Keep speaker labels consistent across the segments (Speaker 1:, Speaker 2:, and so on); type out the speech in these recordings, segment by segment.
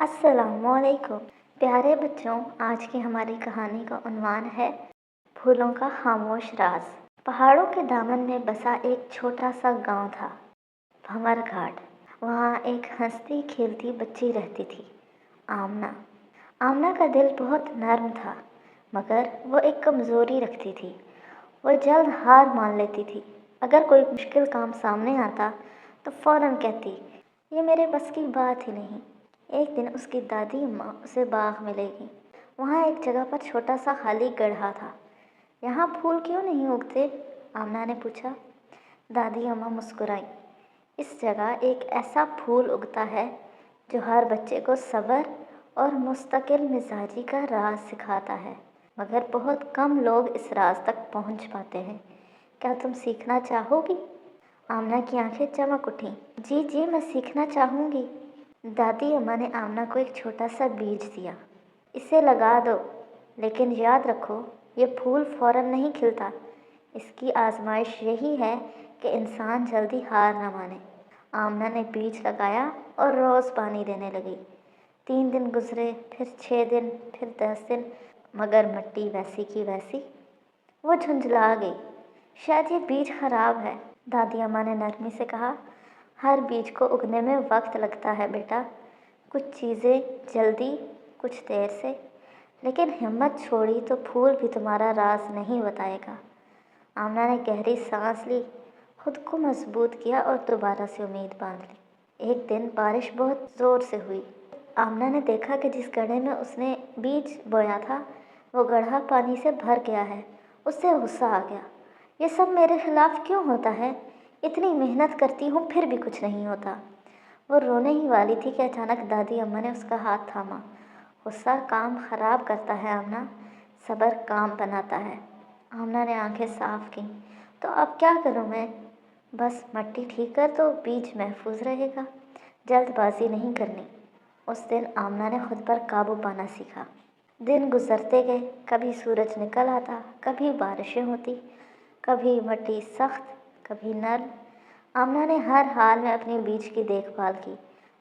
Speaker 1: अस्सलाम वालेकुम। प्यारे बच्चों, आज की हमारी कहानी का उन्वान है फूलों का खामोश राज। पहाड़ों के दामन में बसा एक छोटा सा गांव था, भंवर घाट। वहाँ एक हंसती खेलती बच्ची रहती थी, आमना। आमना का दिल बहुत नर्म था, मगर वो एक कमज़ोरी रखती थी। वो जल्द हार मान लेती थी। अगर कोई मुश्किल काम सामने आता तो फौरन कहती, ये मेरे बस की बात ही नहीं। एक दिन उसकी दादी अम्मा उसे बाग में ले गई। वहाँ एक जगह पर छोटा सा खाली गड्ढा था। यहाँ फूल क्यों नहीं उगते? आमना ने पूछा। दादी अम्मा मुस्कुराई। इस जगह एक ऐसा फूल उगता है जो हर बच्चे को सब्र और मुस्तकिल मिजाजी का राज सिखाता है, मगर बहुत कम लोग इस राज तक पहुँच पाते हैं। क्या तुम सीखना चाहोगी? आमना की आंखें चमक उठीं। जी जी, मैं सीखना चाहूँगी। दादी अम्मा ने आमना को एक छोटा सा बीज दिया। इसे लगा दो, लेकिन याद रखो, ये फूल फौरन नहीं खिलता। इसकी आजमाइश यही है कि इंसान जल्दी हार न माने। आमना ने बीज लगाया और रोज़ पानी देने लगी। 3 दिन गुजरे, फिर 6 दिन, फिर 10 दिन, मगर मिट्टी वैसी की वैसी। वो झुंझला गई। शायद ये बीज खराब है, दादी अम्मा ने नरमी से कहा। हर बीज को उगने में वक्त लगता है बेटा। कुछ चीज़ें जल्दी, कुछ देर से, लेकिन हिम्मत छोड़ी तो फूल भी तुम्हारा राज नहीं बताएगा। आमना ने गहरी सांस ली, खुद को मजबूत किया और दोबारा से उम्मीद बांध ली। एक दिन बारिश बहुत ज़ोर से हुई। आमना ने देखा कि जिस गड्ढे में उसने बीज बोया था, वो गड्ढा पानी से भर गया है। उससे गुस्सा आ गया। ये सब मेरे खिलाफ क्यों होता है? इतनी मेहनत करती हूँ फिर भी कुछ नहीं होता। वो रोने ही वाली थी कि अचानक दादी अम्मा ने उसका हाथ थामा। गुस्सा काम खराब करता है आमना, सब्र काम बनाता है। आमना ने आंखें साफ की। तो अब क्या करूँ मैं? बस मिट्टी ठीक कर दो, बीज महफूज रहेगा। जल्दबाजी नहीं करनी। उस दिन आमना ने खुद पर काबू पाना सीखा। दिन गुजरते गए, कभी सूरज निकल आता, कभी बारिशें होती, कभी मिट्टी सख्त, कभी नर्म। आमना ने हर हाल में अपने बीज की देखभाल की,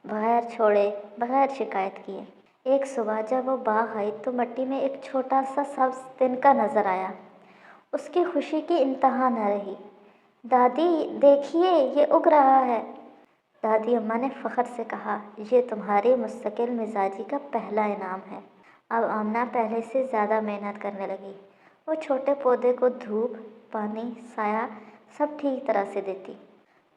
Speaker 1: बगैर छोड़े, बगैर शिकायत किए। एक सुबह जब वो बाग आई तो मिट्टी में एक छोटा सा सब्ज तिनका नजर आया। उसकी खुशी की इंतहा न रही। दादी देखिए, ये उग रहा है। दादी अम्मा ने फ़ख्र से कहा, ये तुम्हारी मुस्तकिल मिजाजी का पहला इनाम है। अब आमना पहले से ज़्यादा मेहनत करने लगी। वो छोटे पौधे को धूप, पानी, साया सब ठीक तरह से देती।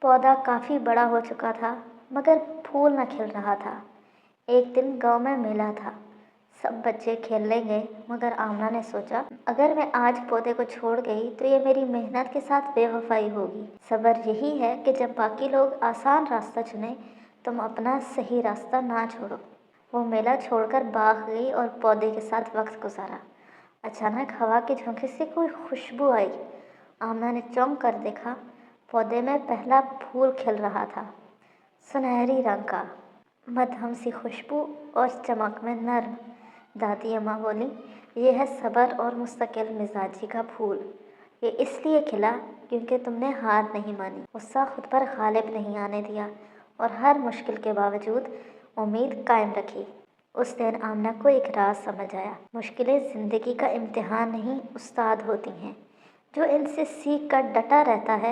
Speaker 1: पौधा काफ़ी बड़ा हो चुका था, मगर फूल न खिल रहा था। एक दिन गांव में मेला था। सब बच्चे खेलने गए, मगर आमना ने सोचा, अगर मैं आज पौधे को छोड़ गई तो ये मेरी मेहनत के साथ बेवफाई होगी। सब्र यही है कि जब बाकी लोग आसान रास्ता चुने, तुम अपना सही रास्ता ना छोड़ो। वो मेला छोड़कर बाग गई और पौधे के साथ वक्त गुजारा। अचानक हवा के झोंके से कोई खुशबू आई। आमना ने चौंक कर देखा, पौधे में पहला फूल खिल रहा था, सुनहरी रंग का, मध्यम सी खुशबू और चमक में नर्म। दादी अम्मा बोली, ये है सब्र और मुस्तकिल मिजाजी का फूल। ये इसलिए खिला क्योंकि तुमने हार नहीं मानी, गुस्सा खुद पर गालिब नहीं आने दिया और हर मुश्किल के बावजूद उम्मीद कायम रखी। उस दिन आमना को एक राज समझ आया, मुश्किलें ज़िंदगी का इम्तिहान नहीं, उस्ताद होती हैं। जो इनसे सीख कर डटा रहता है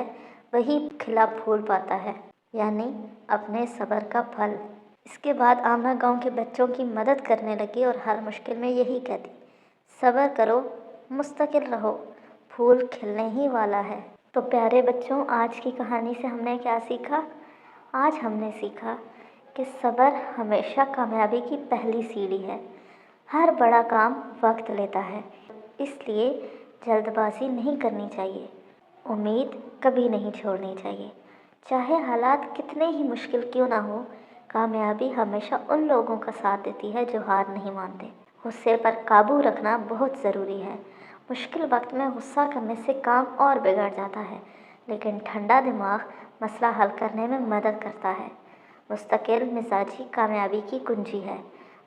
Speaker 1: वही खिला फूल पाता है, यानी अपने सब्र का फल। इसके बाद आमना गांव के बच्चों की मदद करने लगी और हर मुश्किल में यही कहती, सब्र करो, मुस्तकिल रहो, फूल खिलने ही वाला है। तो प्यारे बच्चों, आज की कहानी से हमने क्या सीखा? आज हमने सीखा कि सब्र हमेशा कामयाबी की पहली सीढ़ी है। हर बड़ा काम वक्त लेता है, इसलिए जल्दबाजी नहीं करनी चाहिए। उम्मीद कभी नहीं छोड़नी चाहिए। चाहे हालात कितने ही मुश्किल क्यों ना हो, कामयाबी हमेशा उन लोगों का साथ देती है जो हार नहीं मानते। गुस्से पर काबू रखना बहुत ज़रूरी है। मुश्किल वक्त में गुस्सा करने से काम और बिगड़ जाता है, लेकिन ठंडा दिमाग मसला हल करने में मदद करता है। मुस्तकिल मिजाजी कामयाबी की कुंजी है।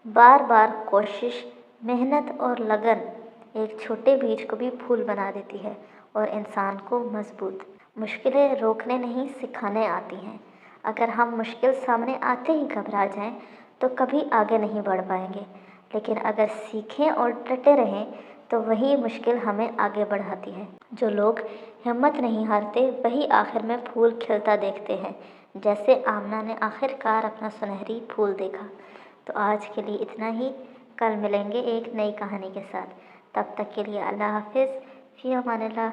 Speaker 1: बार बार कोशिश, मेहनत और लगन एक छोटे बीज को भी फूल बना देती है और इंसान को मजबूत। मुश्किलें रोकने नहीं, सिखाने आती हैं। अगर हम मुश्किल सामने आते ही घबरा जाएं, تو کبھی آگے نہیں بڑھ پائیں گے، لیکن اگر سیکھیں اور ڈٹے رہیں تو وہی مشکل ہمیں آگے بڑھاتی ہے۔ جو لوگ ہمت نہیں ہارتے وہی آخر میں پھول کھلتا دیکھتے ہیں، جیسے آمنہ نے آخر کار اپنا سنہری پھول دیکھا۔ تو آج کے لیے اتنا ہی، کل ملیں گے ایک نئی کہانی کے ساتھ۔ تب تک کے لیے اللہ حافظ، فی امان اللہ۔